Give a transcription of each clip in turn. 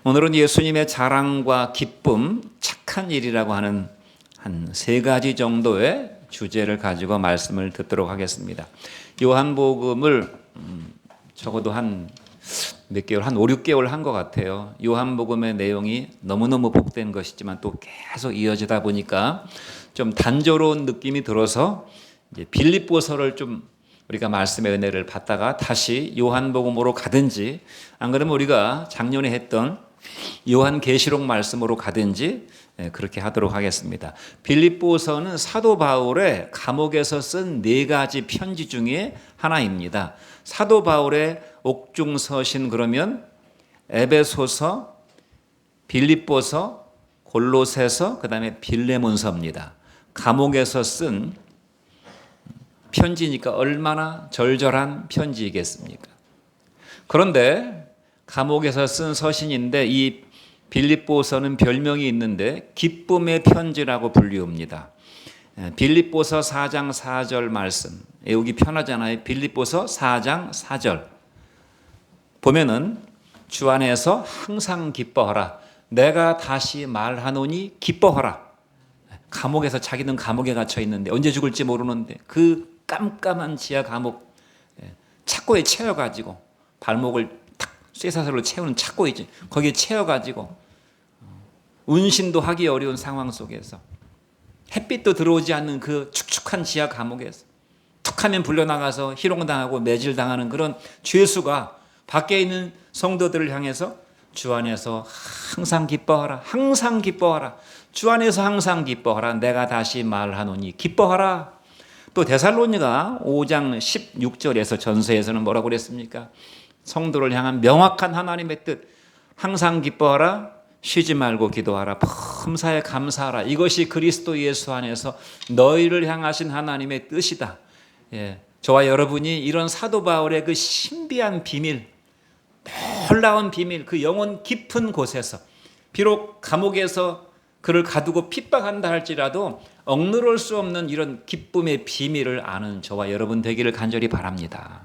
오늘은 예수님의 자랑과 기쁨, 착한 일이라고 하는 한 세 가지 정도의 주제를 가지고 말씀을 듣도록 하겠습니다. 요한복음을 적어도 한 몇 개월, 한 5, 6개월 한 것 같아요. 요한복음의 내용이 너무너무 복된 것이지만 또 계속 이어지다 보니까 좀 단조로운 느낌이 들어서 이제 빌립보서를 좀 우리가 말씀의 은혜를 받다가 다시 요한복음으로 가든지, 안 그러면 우리가 작년에 했던 요한계시록 말씀으로 가든지 그렇게 하도록 하겠습니다. 빌립보서는 사도 바울의 감옥에서 쓴 네 가지 편지 중에 하나입니다. 사도 바울의 옥중서신 그러면 에베소서, 빌립보서, 골로새서, 그다음에 빌레몬서입니다. 감옥에서 쓴 편지니까 얼마나 절절한 편지이겠습니까? 그런데 감옥에서 쓴 서신인데 이 빌립보서는 별명이 있는데 기쁨의 편지라고 불리웁니다. 빌립보서 4장 4절 말씀 외우기 편하잖아요. 빌립보서 4장 4절 보면은 주 안에서 항상 기뻐하라. 내가 다시 말하노니 기뻐하라. 감옥에서 자기는 감옥에 갇혀 있는데 언제 죽을지 모르는데 그 깜깜한 지하 감옥 착고에 채워가지고 발목을 탁 쇠사슬로 채우는 착고 있지. 거기에 채워가지고 운신도 하기 어려운 상황 속에서 햇빛도 들어오지 않는 그 축축한 지하 감옥에서 툭하면 불려나가서 희롱당하고 매질당하는 그런 죄수가 밖에 있는 성도들을 향해서 주 안에서 항상 기뻐하라. 항상 기뻐하라. 주 안에서 항상 기뻐하라. 내가 다시 말하노니 기뻐하라. 또 데살로니가 5장 16절에서 전서에서는 뭐라고 그랬습니까? 성도를 향한 명확한 하나님의 뜻. 항상 기뻐하라. 쉬지 말고 기도하라. 범사에 감사하라. 이것이 그리스도 예수 안에서 너희를 향하신 하나님의 뜻이다. 저와 여러분이 이런 사도 바울의 그 신비한 비밀, 놀라운 비밀, 그 영혼 깊은 곳에서 비록 감옥에서 그를 가두고 핍박한다 할지라도 억누를 수 없는 이런 기쁨의 비밀을 아는 저와 여러분 되기를 간절히 바랍니다.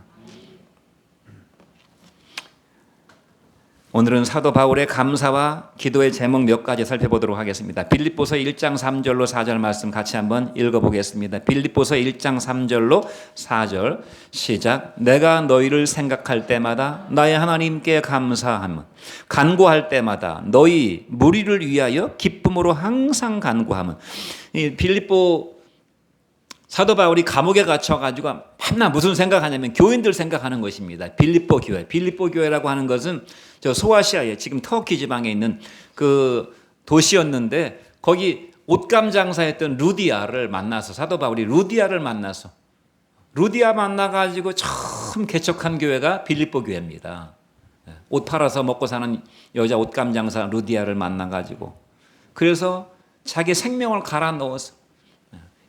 오늘은 사도 바울의 감사와 기도의 제목 몇 가지 살펴보도록 하겠습니다. 빌립보서 1장 3절로 4절 말씀 같이 한번 읽어보겠습니다. 빌립보서 1장 3절로 4절 시작. 내가 너희를 생각할 때마다 나의 하나님께 감사함은 간구할 때마다 너희 무리를 위하여 기쁨으로 항상 간구함은. 이 빌립보 사도 바울이 감옥에 갇혀가지고 맨날 무슨 생각하냐면 교인들 생각하는 것입니다. 빌립보 교회. 빌립보 교회라고 하는 것은 저 소아시아에 지금 터키 지방에 있는 그 도시였는데 거기 옷감 장사했던 루디아를 만나서 사도 바울이 루디아를 만나서 루디아 만나가지고 처음 개척한 교회가 빌립보 교회입니다. 옷 팔아서 먹고 사는 여자 옷감 장사 루디아를 만나가지고 그래서 자기 생명을 갈아 넣어서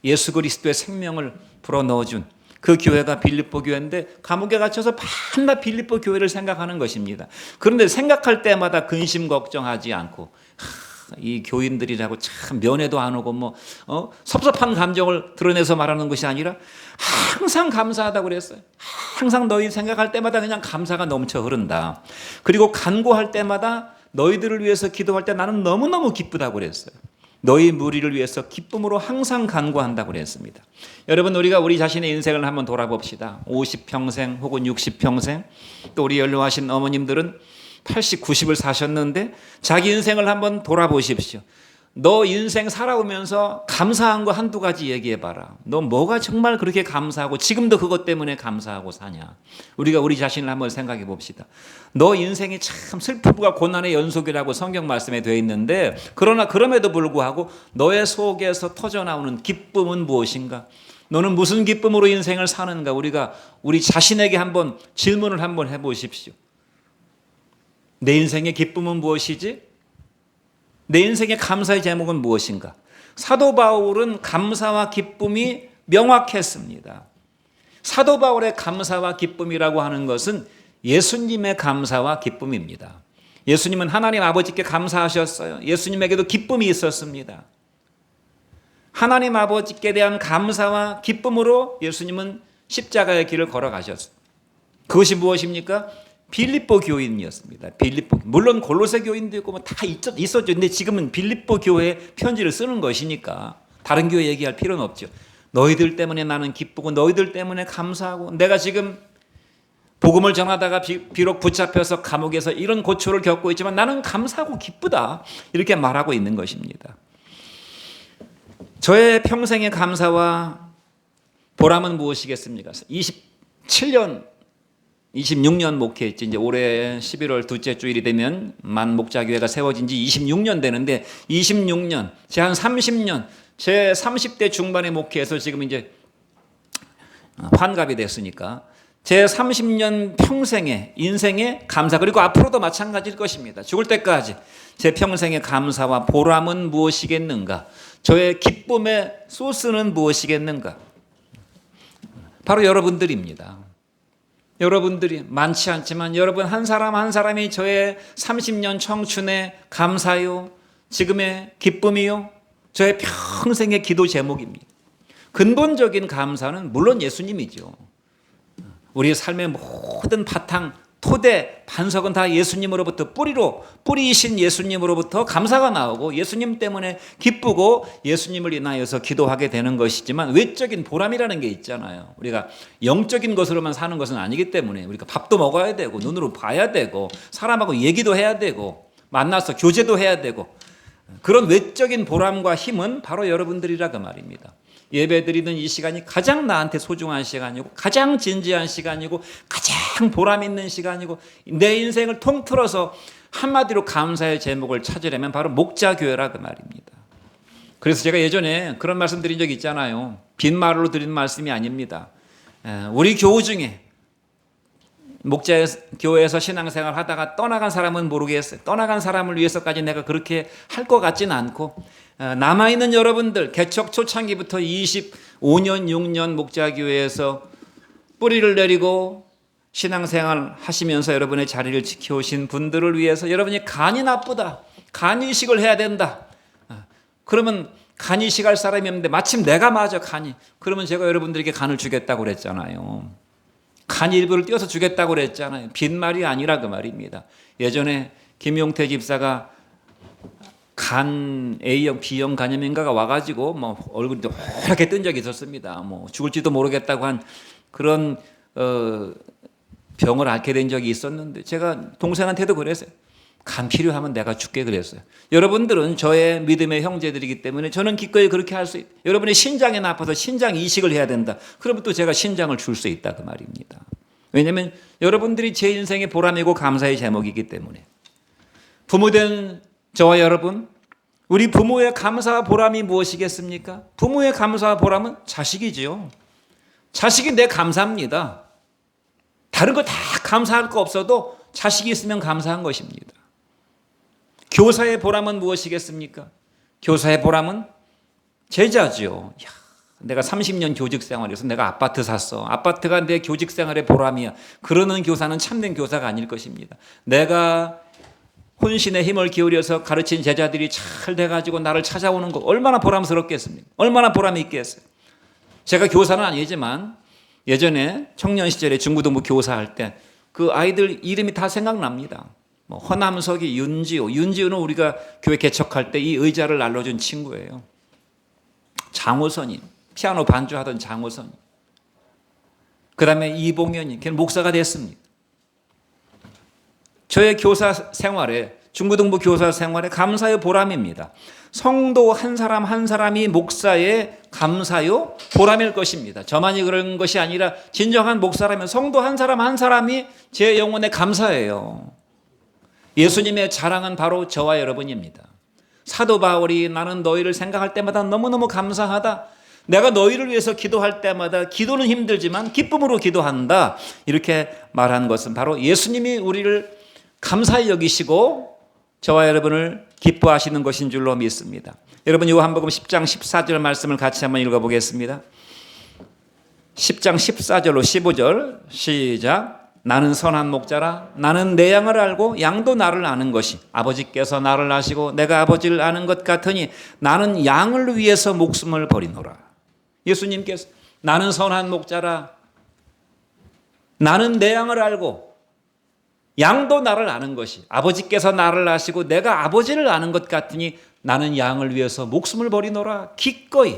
예수 그리스도의 생명을 불어넣어준 그 교회가 빌립보 교회인데 감옥에 갇혀서 맨날 빌립보 교회를 생각하는 것입니다. 그런데 생각할 때마다 근심 걱정하지 않고 이 교인들이라고 참 면회도 안 오고 섭섭한 감정을 드러내서 말하는 것이 아니라 항상 감사하다고 그랬어요. 항상 너희 생각할 때마다 그냥 감사가 넘쳐 흐른다. 그리고 간구할 때마다 너희들을 위해서 기도할 때 나는 너무너무 기쁘다고 그랬어요. 너희 무리를 위해서 기쁨으로 항상 간구한다고 그랬습니다. 여러분 우리가 우리 자신의 인생을 한번 돌아봅시다. 50평생 혹은 60평생 또 우리 연로하신 어머님들은 80, 90을 사셨는데 자기 인생을 한번 돌아보십시오. 너 인생 살아오면서 감사한 거 한두 가지 얘기해봐라. 너 뭐가 정말 그렇게 감사하고 지금도 그것 때문에 감사하고 사냐. 우리가 우리 자신을 한번 생각해 봅시다. 너 인생이 참 슬픔과 고난의 연속이라고 성경 말씀에 되어 있는데 그러나 그럼에도 불구하고 너의 속에서 터져나오는 기쁨은 무엇인가? 너는 무슨 기쁨으로 인생을 사는가? 우리가 우리 자신에게 한번 질문을 한번 해보십시오. 내 인생의 기쁨은 무엇이지? 내 인생의 감사의 제목은 무엇인가? 사도 바울은 감사와 기쁨이 명확했습니다. 사도 바울의 감사와 기쁨이라고 하는 것은 예수님의 감사와 기쁨입니다. 예수님은 하나님 아버지께 감사하셨어요. 예수님에게도 기쁨이 있었습니다. 하나님 아버지께 대한 감사와 기쁨으로 예수님은 십자가의 길을 걸어가셨어요. 그것이 무엇입니까? 빌립보 교인이었습니다. 빌립보. 물론 골로새 교인도 있고 뭐 다 있었죠. 근데 지금은 빌립보 교회에 편지를 쓰는 것이니까 다른 교회 얘기할 필요는 없죠. 너희들 때문에 나는 기쁘고 너희들 때문에 감사하고 내가 지금 복음을 전하다가 비록 붙잡혀서 감옥에서 이런 고초를 겪고 있지만 나는 감사하고 기쁘다. 이렇게 말하고 있는 것입니다. 저의 평생의 감사와 보람은 무엇이겠습니까? 26년 목회했지. 이제 올해 11월 둘째 주일이 되면 만 목자교회가 세워진 지 26년 되는데 26년, 제 한 30년, 제 30대 중반에 목회해서 지금 이제 환갑이 됐으니까 제 30년 평생의 인생의 감사, 그리고 앞으로도 마찬가지일 것입니다. 죽을 때까지 제 평생의 감사와 보람은 무엇이겠는가? 저의 기쁨의 소스는 무엇이겠는가? 바로 여러분들입니다. 여러분들이 많지 않지만 여러분 한 사람 한 사람이 저의 30년 청춘의 감사요, 지금의 기쁨이요, 저의 평생의 기도 제목입니다. 근본적인 감사는 물론 예수님이죠. 우리의 삶의 모든 바탕, 토대, 반석은 다 예수님으로부터 뿌리이신 예수님으로부터 감사가 나오고 예수님 때문에 기쁘고 예수님을 인하여서 기도하게 되는 것이지만 외적인 보람이라는 게 있잖아요. 우리가 영적인 것으로만 사는 것은 아니기 때문에 우리가 밥도 먹어야 되고 눈으로 봐야 되고 사람하고 얘기도 해야 되고 만나서 교제도 해야 되고 그런 외적인 보람과 힘은 바로 여러분들이라 그 말입니다. 예배드리는 이 시간이 가장 나한테 소중한 시간이고 가장 진지한 시간이고 가장 보람 있는 시간이고 내 인생을 통틀어서 한마디로 감사의 제목을 찾으려면 바로 목자교회라 그 말입니다. 그래서 제가 예전에 그런 말씀 드린 적이 있잖아요. 빈말로 드린 말씀이 아닙니다. 우리 교우 중에 목자교회에서 신앙생활 하다가 떠나간 사람은 모르겠어요. 떠나간 사람을 위해서까지 내가 그렇게 할 것 같지는 않고 남아있는 여러분들 개척 초창기부터 25년 6년 목자교회에서 뿌리를 내리고 신앙생활 하시면서 여러분의 자리를 지켜오신 분들을 위해서 여러분이 간이 나쁘다, 간이식을 해야 된다, 그러면 간이식 할 사람이 없는데 마침 내가 맞아 간이, 그러면 제가 여러분들에게 간을 주겠다고 그랬잖아요. 간 일부를 띄워서 주겠다고 그랬잖아요. 빈말이 아니라 그 말입니다. 예전에 김용태 집사가 간 A형, B형 간염인가가 와가지고 뭐 얼굴이 이렇게 뜬 적이 있었습니다. 뭐 죽을지도 모르겠다고 한 그런 병을 앓게 된 적이 있었는데 제가 동생한테도 그랬어요. 간 필요하면 내가 줄게 그랬어요. 여러분들은 저의 믿음의 형제들이기 때문에 저는 기꺼이 그렇게 할 수 있다. 여러분의 신장에 나빠서 신장 이식을 해야 된다. 그러면 또 제가 신장을 줄 수 있다 그 말입니다. 왜냐하면 여러분들이 제 인생의 보람이고 감사의 제목이기 때문에. 부모된 저와 여러분, 우리 부모의 감사와 보람이 무엇이겠습니까? 부모의 감사와 보람은 자식이지요. 자식이 내 감사입니다. 다른 거 다 감사할 거 없어도 자식이 있으면 감사한 것입니다. 교사의 보람은 무엇이겠습니까? 교사의 보람은 제자죠. 야, 내가 30년 교직 생활해서 내가 아파트 샀어. 아파트가 내 교직 생활의 보람이야. 그러는 교사는 참된 교사가 아닐 것입니다. 내가 혼신의 힘을 기울여서 가르친 제자들이 잘 돼가지고 나를 찾아오는 거 얼마나 보람스럽겠습니까? 얼마나 보람이 있겠어요? 제가 교사는 아니지만 예전에 청년 시절에 중고등부 교사할 때 그 아이들 이름이 다 생각납니다. 뭐 허남석이, 윤지호는 우리가 교회 개척할 때 이 의자를 날려준 친구예요. 장호선이, 피아노 반주하던 장호선이. 그 다음에 이봉현이, 걔는 목사가 됐습니다. 저의 교사 생활에, 중고등부 교사 생활에 감사의 보람입니다. 성도 한 사람 한 사람이 목사의 감사요 보람일 것입니다. 저만이 그런 것이 아니라 진정한 목사라면 성도 한 사람 한 사람이 제 영혼의 감사예요. 예수님의 자랑은 바로 저와 여러분입니다. 사도 바울이 나는 너희를 생각할 때마다 너무너무 감사하다. 내가 너희를 위해서 기도할 때마다 기도는 힘들지만 기쁨으로 기도한다. 이렇게 말한 것은 바로 예수님이 우리를 감사히 여기시고 저와 여러분을 기뻐하시는 것인 줄로 믿습니다. 여러분 요한복음 10장 14절 말씀을 같이 한번 읽어보겠습니다. 10장 14절로 15절 시작. 나는 선한 목자라. 나는 내 양을 알고 양도 나를 아는 것이 아버지께서 나를 아시고 내가 아버지를 아는 것 같으니 나는 양을 위해서 목숨을 버리노라. 예수님께서 나는 선한 목자라. 나는 내 양을 알고 양도 나를 아는 것이 아버지께서 나를 아시고 내가 아버지를 아는 것 같으니 나는 양을 위해서 목숨을 버리노라. 기꺼이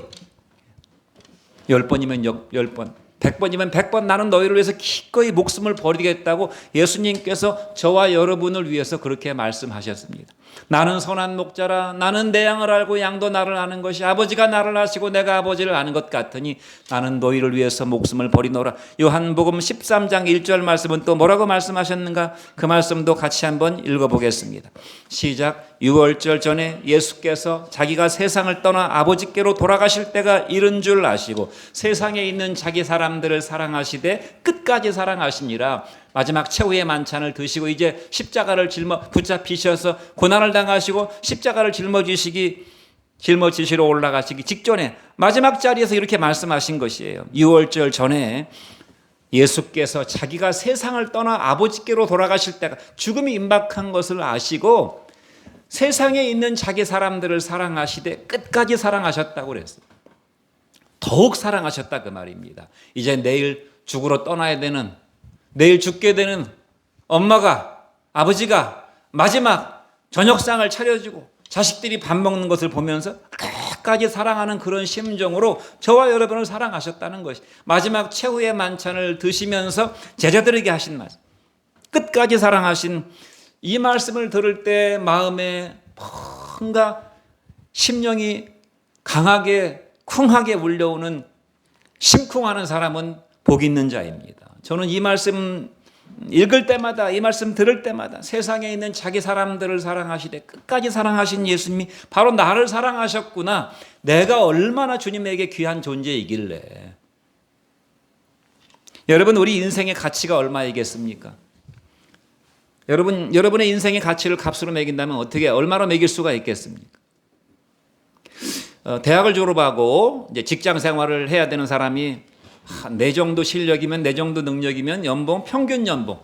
10번이면 10번 100번이면 100번 나는 너희를 위해서 기꺼이 목숨을 버리겠다고 예수님께서 저와 여러분을 위해서 그렇게 말씀하셨습니다. 나는 선한 목자라. 나는 내 양을 알고 양도 나를 아는 것이 아버지가 나를 아시고 내가 아버지를 아는 것 같으니 나는 너희를 위해서 목숨을 버리노라. 요한복음 13장 1절 말씀은 또 뭐라고 말씀하셨는가? 그 말씀도 같이 한번 읽어보겠습니다. 시작. 6월절 전에 예수께서 자기가 세상을 떠나 아버지께로 돌아가실 때가 이른 줄 아시고 세상에 있는 자기 사람들을 사랑하시되 끝까지 사랑하시니라. 마지막 최후의 만찬을 드시고 이제 십자가를 붙잡히셔서 고난을 당하시고 십자가를 짊어지시러 올라가시기 직전에 마지막 자리에서 이렇게 말씀하신 것이에요. 6월절 전에 예수께서 자기가 세상을 떠나 아버지께로 돌아가실 때가 죽음이 임박한 것을 아시고 세상에 있는 자기 사람들을 사랑하시되 끝까지 사랑하셨다고 그랬어요. 더욱 사랑하셨다 그 말입니다. 이제 내일 죽으러 떠나야 되는, 내일 죽게 되는 엄마가, 아버지가 마지막 저녁상을 차려주고 자식들이 밥 먹는 것을 보면서 끝까지 사랑하는 그런 심정으로 저와 여러분을 사랑하셨다는 것이 마지막 최후의 만찬을 드시면서 제자들에게 하신 말씀, 끝까지 사랑하신 이 말씀을 들을 때 마음에 뭔가 심령이 강하게 쿵하게 울려오는 심쿵하는 사람은 복 있는 자입니다. 저는 이 말씀 읽을 때마다, 이 말씀 들을 때마다 세상에 있는 자기 사람들을 사랑하시되 끝까지 사랑하신 예수님이 바로 나를 사랑하셨구나. 내가 얼마나 주님에게 귀한 존재이길래. 여러분, 우리 인생의 가치가 얼마이겠습니까? 여러분의 인생의 가치를 값으로 매긴다면 얼마로 매길 수가 있겠습니까? 대학을 졸업하고 이제 직장 생활을 해야 되는 사람이 내 정도 실력이면, 내 정도 능력이면 평균 연봉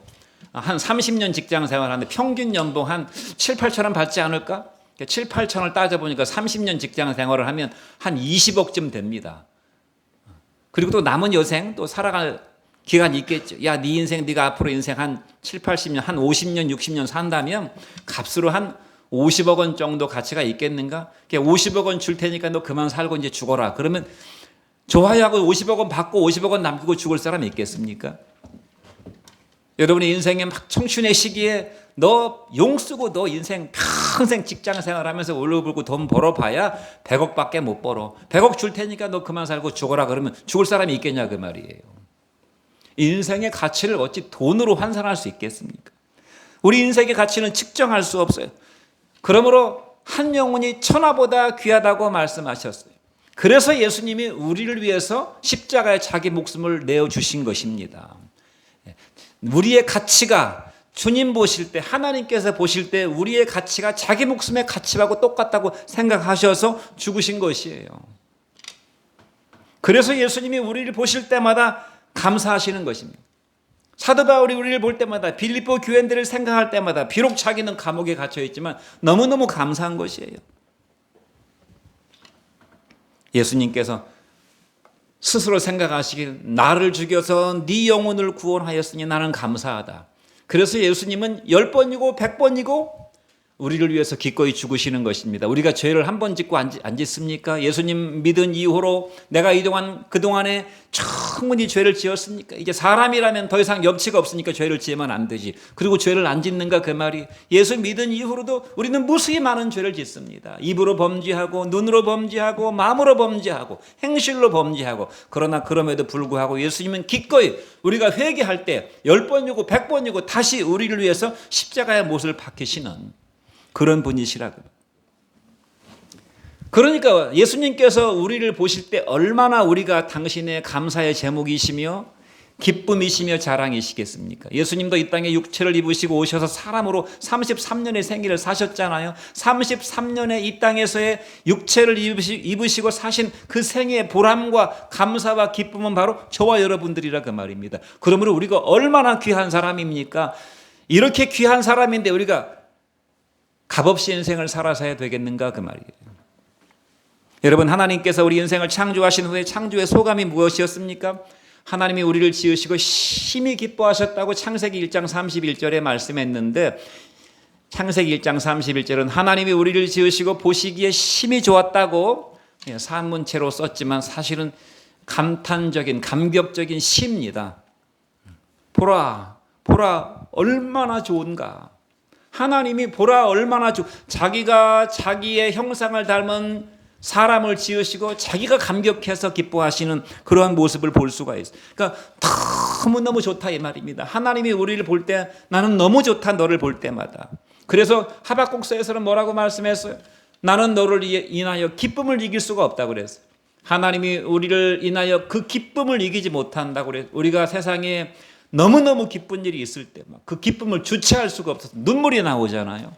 한 30년 직장 생활하는데 평균 연봉 한 7, 8천 원 받지 않을까? 7, 8천을 따져보니까 30년 직장 생활을 하면 한 20억쯤 됩니다. 그리고 또 남은 여생 또 살아갈 기간이 있겠죠. 야, 네 인생, 네가 앞으로 인생 한 7, 80년, 한 50년, 60년 산다면 값으로 한 50억 원 정도 가치가 있겠는가? 50억 원 줄 테니까 너 그만 살고 이제 죽어라. 그러면 좋아야 하고 50억 원 받고 50억 원 남기고 죽을 사람이 있겠습니까? 여러분의 인생의 막 청춘의 시기에 너 용 쓰고 너 인생 평생 직장 생활하면서 울고불고 돈 벌어봐야 100억밖에 못 벌어. 100억 줄 테니까 너 그만 살고 죽어라. 그러면 죽을 사람이 있겠냐 그 말이에요. 인생의 가치를 어찌 돈으로 환산할 수 있겠습니까? 우리 인생의 가치는 측정할 수 없어요. 그러므로 한 영혼이 천하보다 귀하다고 말씀하셨어요. 그래서 예수님이 우리를 위해서 십자가에 자기 목숨을 내어주신 것입니다. 우리의 가치가 주님 보실 때, 하나님께서 보실 때 우리의 가치가 자기 목숨의 가치하고 똑같다고 생각하셔서 죽으신 것이에요. 그래서 예수님이 우리를 보실 때마다 감사하시는 것입니다. 사도 바울이 우리를 볼 때마다, 빌립보 교인들을 생각할 때마다 비록 자기는 감옥에 갇혀 있지만 너무너무 감사한 것이에요. 예수님께서 스스로 생각하시길 나를 죽여서 네 영혼을 구원하였으니 나는 감사하다. 그래서 예수님은 10번이고 100번이고 우리를 위해서 기꺼이 죽으시는 것입니다. 우리가 죄를 한 번 짓고 안 짓습니까? 예수님 믿은 이후로 내가 그동안에 충분히 죄를 지었으니까 이제 사람이라면 더 이상 염치가 없으니까 죄를 지으면 안 되지. 그리고 죄를 안 짓는가 그 말이. 예수 믿은 이후로도 우리는 무수히 많은 죄를 짓습니다. 입으로 범죄하고 눈으로 범죄하고 마음으로 범죄하고 행실로 범죄하고 그러나 그럼에도 불구하고 예수님은 기꺼이 우리가 회개할 때 10번이고 100번이고 다시 우리를 위해서 십자가의 못을 박히시는 그런 분이시라고. 그러니까 예수님께서 우리를 보실 때 얼마나 우리가 당신의 감사의 제목이시며 기쁨이시며 자랑이시겠습니까? 예수님도 이 땅에 육체를 입으시고 오셔서 사람으로 33년의 생애를 사셨잖아요. 33년의 이 땅에서의 육체를 입으시고 사신 그 생애의 보람과 감사와 기쁨은 바로 저와 여러분들이라 그 말입니다. 그러므로 우리가 얼마나 귀한 사람입니까? 이렇게 귀한 사람인데 우리가 값없이 인생을 살아서야 되겠는가 그 말이에요. 여러분, 하나님께서 우리 인생을 창조하신 후에 창조의 소감이 무엇이었습니까? 하나님이 우리를 지으시고 심히 기뻐하셨다고 창세기 1장 31절에 말씀했는데, 창세기 1장 31절은 하나님이 우리를 지으시고 보시기에 심히 좋았다고 산문체로 썼지만 사실은 감탄적인, 감격적인 시입니다. 보라 얼마나 좋은가. 하나님이 보라 얼마나 자기가 자기의 형상을 닮은 사람을 지으시고 자기가 감격해서 기뻐하시는 그러한 모습을 볼 수가 있어요. 그러니까 너무너무 좋다 이 말입니다. 하나님이 우리를 볼 때 나는 너무 좋다, 너를 볼 때마다. 그래서 하박국서에서는 뭐라고 말씀했어요? 나는 너를 인하여 기쁨을 이길 수가 없다고 그랬어요. 하나님이 우리를 인하여 그 기쁨을 이기지 못한다고 그랬어요. 우리가 세상에 너무너무 기쁜 일이 있을 때 그 기쁨을 주체할 수가 없어서 눈물이 나오잖아요.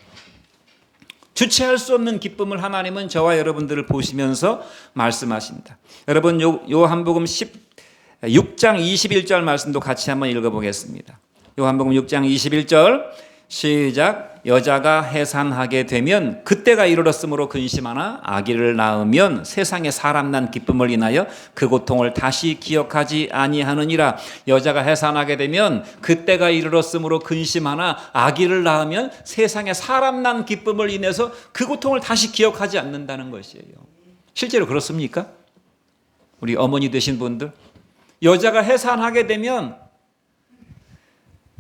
주체할 수 없는 기쁨을 하나님은 저와 여러분들을 보시면서 말씀하십니다. 여러분 요한복음 6장 21절 말씀도 같이 한번 읽어보겠습니다. 요한복음 6장 21절 시작. 여자가 해산하게 되면 그때가 이르렀으므로 근심하나 아기를 낳으면 세상에 사람 난 기쁨을 인하여 그 고통을 다시 기억하지 아니하느니라. 여자가 해산하게 되면 그때가 이르렀으므로 근심하나 아기를 낳으면 세상에 사람 난 기쁨을 인해서 그 고통을 다시 기억하지 않는다는 것이에요. 실제로 그렇습니까? 우리 어머니 되신 분들, 여자가 해산하게 되면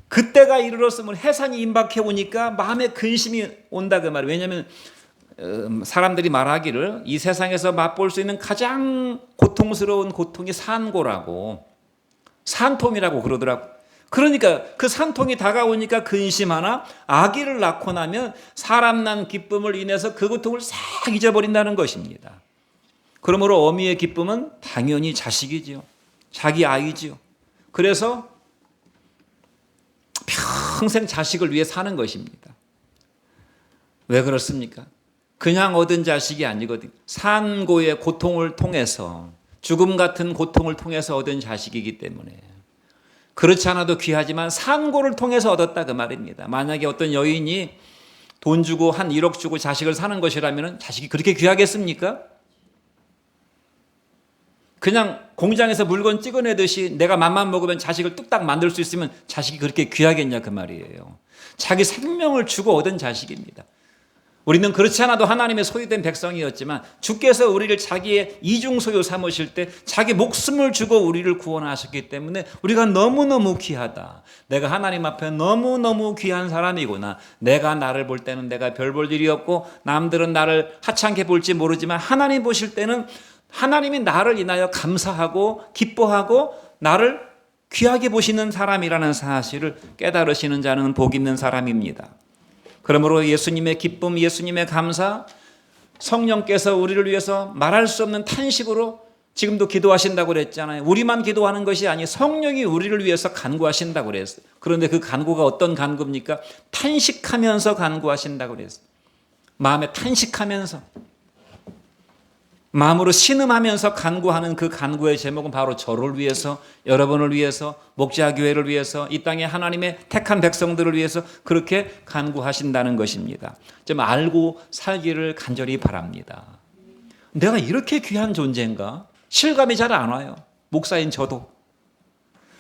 그때가 이르렀으면 해산이 임박해 오니까 마음에 근심이 온다 그 말이에요. 왜냐하면 사람들이 말하기를 이 세상에서 맛볼 수 있는 가장 고통스러운 고통이 산고라고, 산통이라고 그러더라고. 그러니까 그 산통이 다가오니까 근심하나 아기를 낳고 나면 사람 난 기쁨을 인해서 그 고통을 싹 잊어버린다는 것입니다. 그러므로 어미의 기쁨은 당연히 자식이지요. 자기 아이지요. 그래서 평생 자식을 위해 사는 것입니다. 왜 그렇습니까? 그냥 얻은 자식이 아니거든요. 산고의 고통을 통해서, 죽음 같은 고통을 통해서 얻은 자식이기 때문에. 그렇지 않아도 귀하지만 산고를 통해서 얻었다 그 말입니다. 만약에 어떤 여인이 돈 주고 한 1억 주고 자식을 사는 것이라면 자식이 그렇게 귀하겠습니까? 그냥 공장에서 물건 찍어내듯이 내가 맘만 먹으면 자식을 뚝딱 만들 수 있으면 자식이 그렇게 귀하겠냐 그 말이에요. 자기 생명을 주고 얻은 자식입니다. 우리는 그렇지 않아도 하나님의 소유된 백성이었지만 주께서 우리를 자기의 이중소유 삼으실 때 자기 목숨을 주고 우리를 구원하셨기 때문에 우리가 너무너무 귀하다. 내가 하나님 앞에 너무너무 귀한 사람이구나. 내가 나를 볼 때는 내가 별 볼 일이 없고 남들은 나를 하찮게 볼지 모르지만 하나님 보실 때는 하나님이 나를 인하여 감사하고 기뻐하고 나를 귀하게 보시는 사람이라는 사실을 깨달으시는 자는 복 있는 사람입니다. 그러므로 예수님의 기쁨, 예수님의 감사, 성령께서 우리를 위해서 말할 수 없는 탄식으로 지금도 기도하신다고 그랬잖아요. 우리만 기도하는 것이 아니 성령이 우리를 위해서 간구하신다고 그랬어요. 그런데 그 간구가 어떤 간구입니까? 탄식하면서 간구하신다고 그랬어요. 마음에 탄식하면서, 마음으로 신음하면서 간구하는 그 간구의 제목은 바로 저를 위해서, 여러분을 위해서, 목자교회를 위해서, 이 땅에 하나님의 택한 백성들을 위해서 그렇게 간구하신다는 것입니다. 좀 알고 살기를 간절히 바랍니다. 내가 이렇게 귀한 존재인가? 실감이 잘 안 와요. 목사인 저도.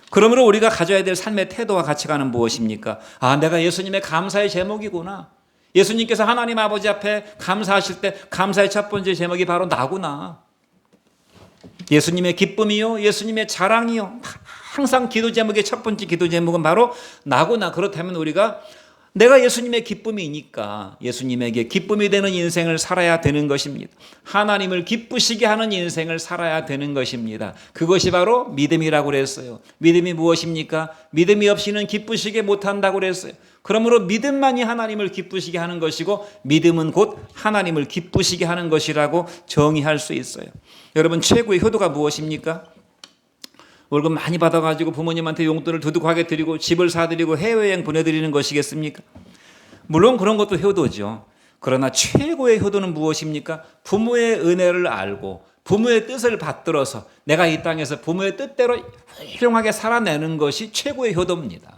그러므로 우리가 가져야 될 삶의 태도와 가치관은 무엇입니까? 아, 내가 예수님의 감사의 제목이구나. 예수님께서 하나님 아버지 앞에 감사하실 때 감사의 첫 번째 제목이 바로 나구나. 예수님의 기쁨이요, 예수님의 자랑이요. 항상 기도 제목의 첫 번째 기도 제목은 바로 나구나. 그렇다면 우리가 내가 예수님의 기쁨이니까 예수님에게 기쁨이 되는 인생을 살아야 되는 것입니다. 하나님을 기쁘시게 하는 인생을 살아야 되는 것입니다. 그것이 바로 믿음이라고 그랬어요. 믿음이 무엇입니까? 믿음이 없이는 기쁘시게 못한다고 그랬어요. 그러므로 믿음만이 하나님을 기쁘시게 하는 것이고 믿음은 곧 하나님을 기쁘시게 하는 것이라고 정의할 수 있어요. 여러분, 최고의 효도가 무엇입니까? 월급 많이 받아가지고 부모님한테 용돈을 두둑하게 드리고 집을 사드리고 해외여행 보내드리는 것이겠습니까? 물론 그런 것도 효도죠. 그러나 최고의 효도는 무엇입니까? 부모의 은혜를 알고 부모의 뜻을 받들어서 내가 이 땅에서 부모의 뜻대로 훌륭하게 살아내는 것이 최고의 효도입니다.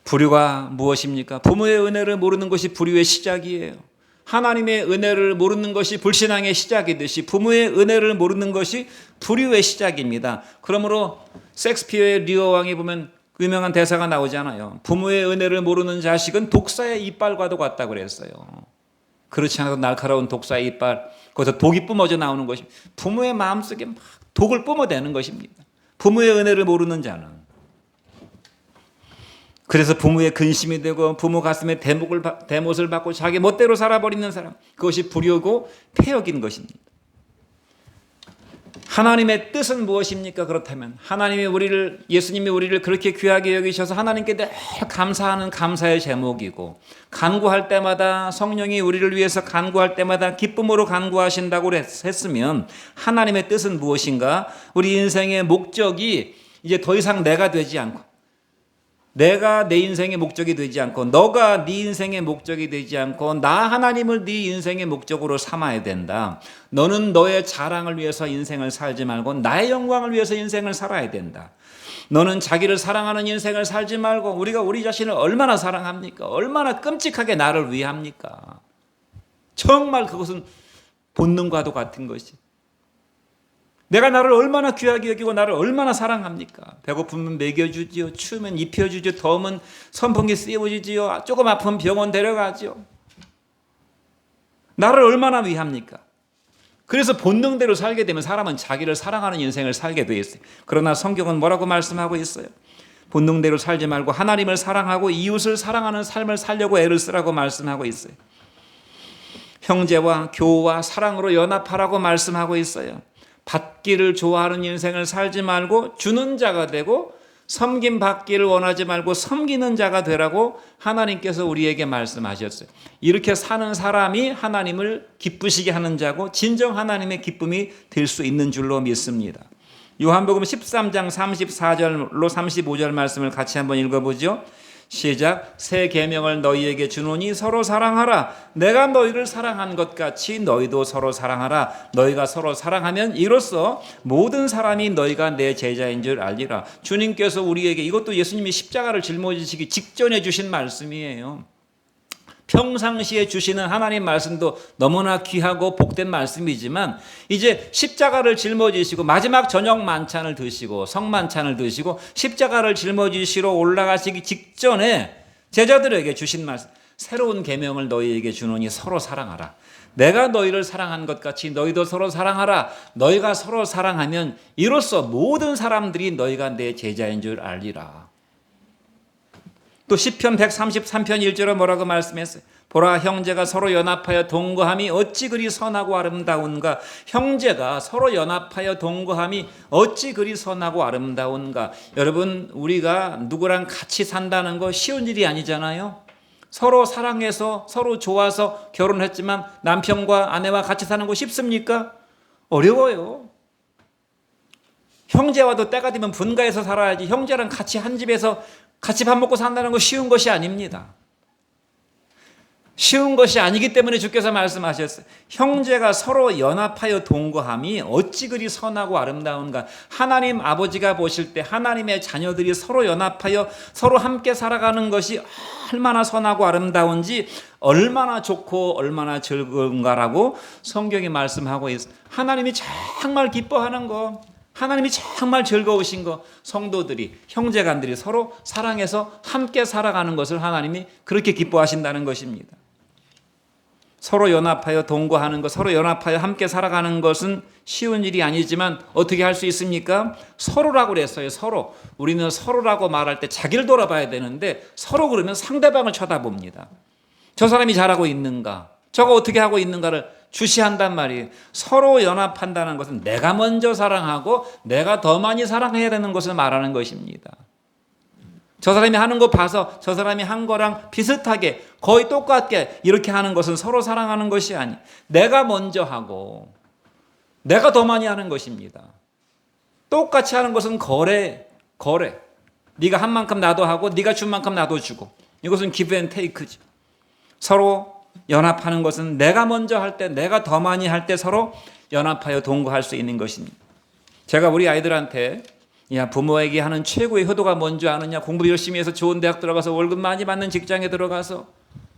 불효가 무엇입니까? 부모의 은혜를 모르는 것이 불효의 시작이에요. 하나님의 은혜를 모르는 것이 불신앙의 시작이듯이 부모의 은혜를 모르는 것이 불의의 시작입니다. 그러므로 섹스피어의 리어 왕에 보면 유명한 대사가 나오잖아요. 부모의 은혜를 모르는 자식은 독사의 이빨과도 같다고 그랬어요. 그렇지 않아도 날카로운 독사의 이빨, 거기서 독이 뿜어져 나오는 것이 부모의 마음속에 막 독을 뿜어대는 것입니다. 부모의 은혜를 모르는 자는. 그래서 부모의 근심이 되고 부모 가슴에 대못을 받고 자기 멋대로 살아버리는 사람, 그것이 불효고 폐역인 것입니다. 하나님의 뜻은 무엇입니까? 그렇다면 예수님이 우리를 그렇게 귀하게 여기셔서 하나님께 늘 감사하는 감사의 제목이고, 간구할 때마다 성령이 우리를 위해서 간구할 때마다 기쁨으로 간구하신다고 했으면 하나님의 뜻은 무엇인가? 우리 인생의 목적이 이제 더 이상 내가 되지 않고, 내가 내 인생의 목적이 되지 않고, 너가 네 인생의 목적이 되지 않고, 나 하나님을 네 인생의 목적으로 삼아야 된다. 너는 너의 자랑을 위해서 인생을 살지 말고 나의 영광을 위해서 인생을 살아야 된다. 너는 자기를 사랑하는 인생을 살지 말고, 우리가 우리 자신을 얼마나 사랑합니까? 얼마나 끔찍하게 나를 위합니까? 정말 그것은 본능과도 같은 것이, 내가 나를 얼마나 귀하게 여기고 나를 얼마나 사랑합니까? 배고프면 먹여주지요. 추우면 입혀주지요. 더우면 선풍기 씌워주지요. 조금 아프면 병원 데려가지요. 나를 얼마나 위합니까? 그래서 본능대로 살게 되면 사람은 자기를 사랑하는 인생을 살게 돼 있어요. 그러나 성경은 뭐라고 말씀하고 있어요? 본능대로 살지 말고 하나님을 사랑하고 이웃을 사랑하는 삶을 살려고 애를 쓰라고 말씀하고 있어요. 형제와 교우와 사랑으로 연합하라고 말씀하고 있어요. 받기를 좋아하는 인생을 살지 말고 주는 자가 되고, 섬김 받기를 원하지 말고 섬기는 자가 되라고 하나님께서 우리에게 말씀하셨어요. 이렇게 사는 사람이 하나님을 기쁘시게 하는 자고 진정 하나님의 기쁨이 될 수 있는 줄로 믿습니다. 요한복음 13장 34절로 35절 말씀을 같이 한번 읽어보죠. 시작. 새 계명을 너희에게 주노니 서로 사랑하라. 내가 너희를 사랑한 것 같이 너희도 서로 사랑하라. 너희가 서로 사랑하면 이로써 모든 사람이 너희가 내 제자인 줄 알리라. 주님께서 우리에게, 이것도 예수님이 십자가를 짊어지시기 직전에 주신 말씀이에요. 평상시에 주시는 하나님 말씀도 너무나 귀하고 복된 말씀이지만, 이제 십자가를 짊어지시고 마지막 저녁 만찬을 드시고 성만찬을 드시고 십자가를 짊어지시러 올라가시기 직전에 제자들에게 주신 말씀, 새로운 계명을 너희에게 주노니 서로 사랑하라. 내가 너희를 사랑한 것 같이 너희도 서로 사랑하라. 너희가 서로 사랑하면 이로써 모든 사람들이 너희가 내 제자인 줄 알리라. 또 시편 133편 1절에 뭐라고 말씀했어요? 보라, 형제가 서로 연합하여 동거함이 어찌 그리 선하고 아름다운가. 형제가 서로 연합하여 동거함이 어찌 그리 선하고 아름다운가. 여러분, 우리가 누구랑 같이 산다는 거 쉬운 일이 아니잖아요. 서로 사랑해서 서로 좋아서 결혼했지만 남편과 아내와 같이 사는 거 쉽습니까? 어려워요. 형제와도 때가 되면 분가해서 살아야지, 형제랑 같이 한 집에서 같이 밥 먹고 산다는 거 쉬운 것이 아닙니다. 쉬운 것이 아니기 때문에 주께서 말씀하셨어요. 형제가 서로 연합하여 동거함이 어찌 그리 선하고 아름다운가. 하나님 아버지가 보실 때 하나님의 자녀들이 서로 연합하여 서로 함께 살아가는 것이 얼마나 선하고 아름다운지, 얼마나 좋고 얼마나 즐거운가라고 성경이 말씀하고 있어요. 하나님이 정말 기뻐하는 거, 하나님이 정말 즐거우신 거, 성도들이, 형제간들이 서로 사랑해서 함께 살아가는 것을 하나님이 그렇게 기뻐하신다는 것입니다. 서로 연합하여 동거하는 것, 서로 연합하여 함께 살아가는 것은 쉬운 일이 아니지만 어떻게 할 수 있습니까? 서로라고 그랬어요. 서로. 우리는 서로라고 말할 때 자기를 돌아봐야 되는데, 서로 그러면 상대방을 쳐다봅니다. 저 사람이 잘하고 있는가? 저거 어떻게 하고 있는가를 주시한단 말이에요. 서로 연합한다는 것은 내가 먼저 사랑하고 내가 더 많이 사랑해야 되는 것을 말하는 것입니다. 저 사람이 하는 거 봐서 저 사람이 한 거랑 비슷하게 거의 똑같게 이렇게 하는 것은 서로 사랑하는 것이 아니, 내가 먼저 하고 내가 더 많이 하는 것입니다. 똑같이 하는 것은 거래. 네가 한 만큼 나도 하고 네가 준 만큼 나도 주고, 이것은 give and take죠. 서로 연합하는 것은 내가 먼저 할 때, 내가 더 많이 할 때 서로 연합하여 동거할 수 있는 것입니다. 제가 우리 아이들한테, 야, 부모에게 하는 최고의 효도가 뭔지 아느냐? 공부 열심히 해서 좋은 대학 들어가서 월급 많이 받는 직장에 들어가서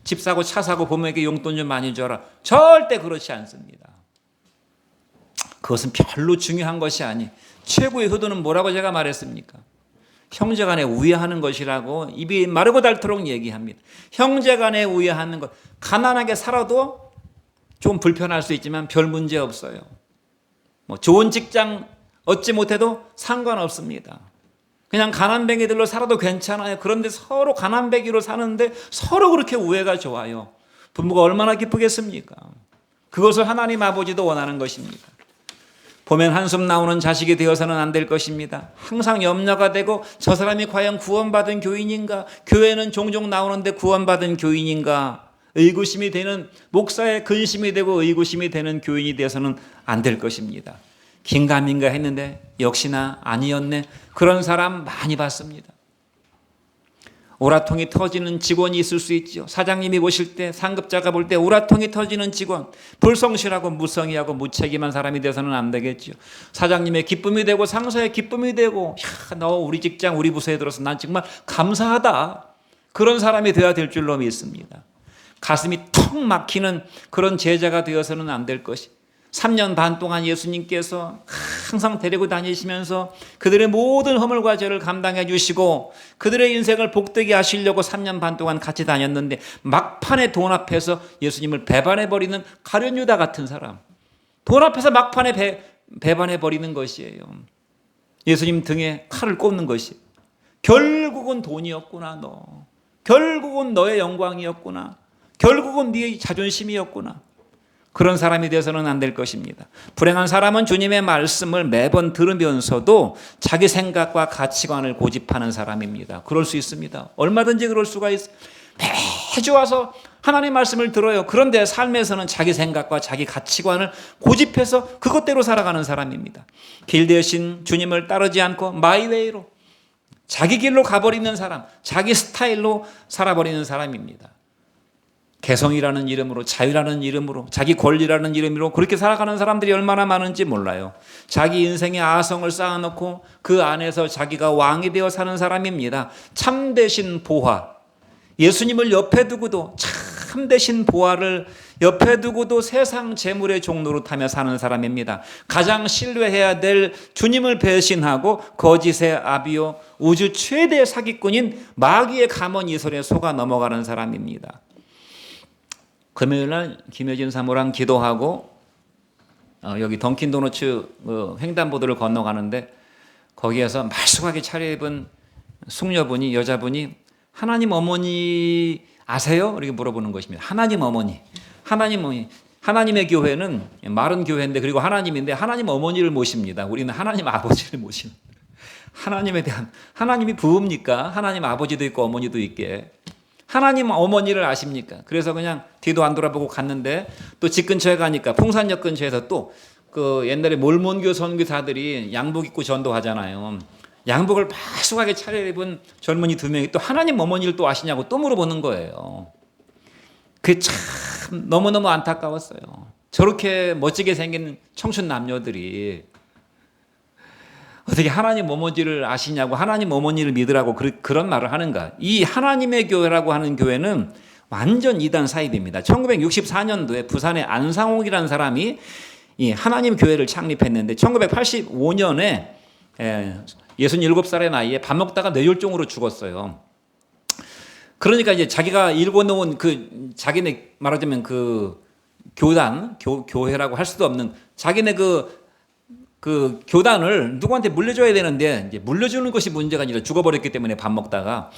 집 사고 차 사고 부모에게 용돈 좀 많이 줘라. 절대 그렇지 않습니다. 그것은 별로 중요한 것이 아니. 최고의 효도는 뭐라고 제가 말했습니까? 형제간에 우애하는 것이라고 입이 마르고 닳도록 얘기합니다. 형제간에 우애하는 것. 가난하게 살아도 좀 불편할 수 있지만 별 문제 없어요. 뭐 좋은 직장 얻지 못해도 상관없습니다. 그냥 가난뱅이들로 살아도 괜찮아요. 그런데 서로 가난뱅이로 사는데 서로 그렇게 우애가 좋아요. 부모가 얼마나 기쁘겠습니까? 그것을 하나님 아버지도 원하는 것입니다. 보면 한숨 나오는 자식이 되어서는 안 될 것입니다. 항상 염려가 되고 저 사람이 과연 구원받은 교인인가? 교회는 종종 나오는데 구원받은 교인인가? 의구심이 되는, 목사의 근심이 되고 의구심이 되는 교인이 되어서는 안 될 것입니다. 긴가민가 했는데 역시나 아니었네. 그런 사람 많이 봤습니다. 오라통이 터지는 직원이 있을 수 있죠. 사장님이 보실 때, 상급자가 볼 때 오라통이 터지는 직원, 불성실하고 무성의하고 무책임한 사람이 되어서는 안 되겠죠. 사장님의 기쁨이 되고 상사의 기쁨이 되고, 야, 너 우리 직장 우리 부서에 들어서 난 정말 감사하다. 그런 사람이 되어야 될 줄로 믿습니다. 가슴이 턱 막히는 그런 제자가 되어서는 안 될 것이. 3년 반 동안 예수님께서 항상 데리고 다니시면서 그들의 모든 허물과 죄를 감당해 주시고 그들의 인생을 복되게 하시려고 3년 반 동안 같이 다녔는데 막판에 돈 앞에서 예수님을 배반해버리는 가룟유다 같은 사람. 돈 앞에서 막판에 배반해버리는 것이에요. 예수님 등에 칼을 꽂는 것이. 결국은 돈이었구나 너. 결국은 너의 영광이었구나. 결국은 네 자존심이었구나. 그런 사람이 되어서는 안 될 것입니다. 불행한 사람은 주님의 말씀을 매번 들으면서도 자기 생각과 가치관을 고집하는 사람입니다. 그럴 수 있습니다. 얼마든지 그럴 수가 있어요. 매주 와서 하나님 말씀을 들어요. 그런데 삶에서는 자기 생각과 자기 가치관을 고집해서 그것대로 살아가는 사람입니다. 길 대신 주님을 따르지 않고 마이웨이로 자기 길로 가버리는 사람, 자기 스타일로 살아버리는 사람입니다. 개성이라는 이름으로, 자유라는 이름으로, 자기 권리라는 이름으로 그렇게 살아가는 사람들이 얼마나 많은지 몰라요. 자기 인생의 아성을 쌓아놓고 그 안에서 자기가 왕이 되어 사는 사람입니다. 참되신 보화, 예수님을 옆에 두고도 참되신 보화를 옆에 두고도 세상 재물의 종로로 타며 사는 사람입니다. 가장 신뢰해야 될 주님을 배신하고 거짓의 아비요 우주 최대 사기꾼인 마귀의 감언 이설에 속아 넘어가는 사람입니다. 금요일날 김효진 사모랑 기도하고 여기 던킨도너츠 횡단보도를 건너가는데 거기에서 말쑥하게 차려입은 숙녀분이, 여자분이 하나님 어머니 아세요? 이렇게 물어보는 것입니다. 하나님 어머니. 하나님의 교회는 마른 교회인데 그리고 하나님인데 하나님 어머니를 모십니다. 우리는 하나님 아버지를 모시는. 하나님이 부부입니까? 하나님 아버지도 있고 어머니도 있게. 하나님 어머니를 아십니까? 그래서 그냥 뒤도 안 돌아보고 갔는데 또 집 근처에 가니까 풍산역 근처에서 또 그 옛날에 몰몬교 선교사들이 양복 입고 전도하잖아요. 양복을 마수하게 차려입은 젊은이 2명이 또 하나님 어머니를 또 아시냐고 또 물어보는 거예요. 그게 참 너무너무 안타까웠어요. 저렇게 멋지게 생긴 청춘 남녀들이 어떻게 하나님 어머니를 아시냐고 하나님 어머니를 믿으라고 그런 말을 하는가. 이 하나님의 교회라고 하는 교회는 완전 이단 사입입니다. 1964년도에 부산의 안상옥이라는 사람이 이 하나님 교회를 창립했는데 1985년에 67살의 나이에 밥 먹다가 뇌졸중으로 죽었어요. 그러니까 이제 자기가 읽어놓은 자기네 말하자면 교단, 교회라고 할 수도 없는 자기네 그 교단을 누구한테 물려줘야 되는데 이제 물려주는 것이 문제가 아니라 죽어버렸기 때문에 밥 먹다가